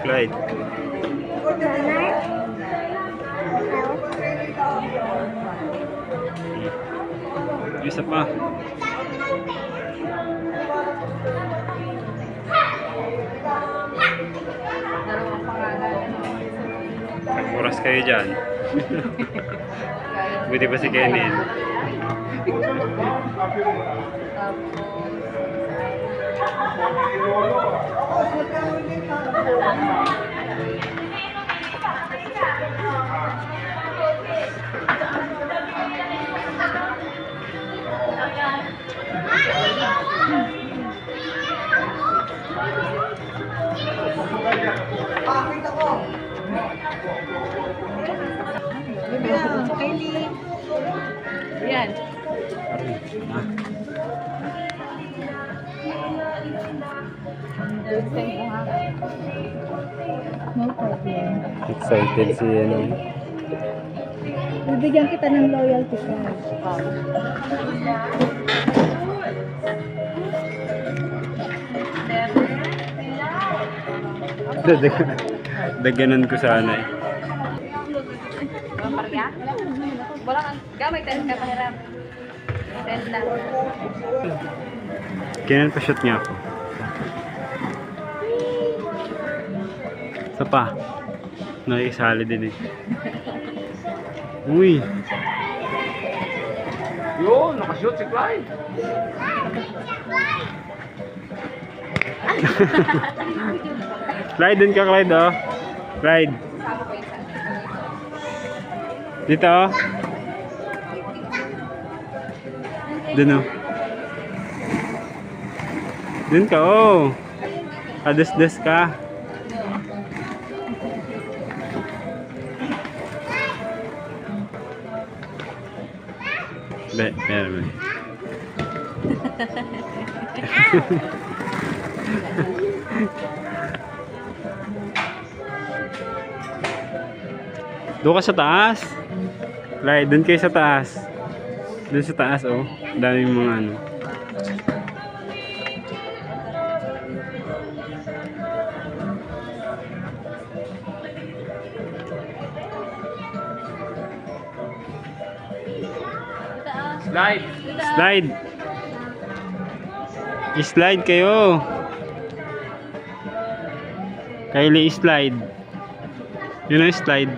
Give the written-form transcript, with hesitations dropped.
Clyde. Isa pa. Oras kayo dyan. Buti pa si Kenneth. Kylie. Yan. No problem. Excited si ano. Bibigyan kita ng loyalty card. Daganan ko sana eh. Parya? Wala kang gamay tayo ka mahirap. Renta. Kailan pa shoot niya ako? Isa pa. Nakikisali din eh. Uy! Yun, nakashoot si Clyde. Clyde, dun ka Clyde oh. Clyde. Dito oh. Dun oh. Dun ka oh. Adas-das ka. Meron. Doon ka sa taas. Right, doon kayo sa taas. Doon sa taas oh. Daming mga ano. Slide. Slide. I-slide kayo. Kylie, slide. Yun ang slide.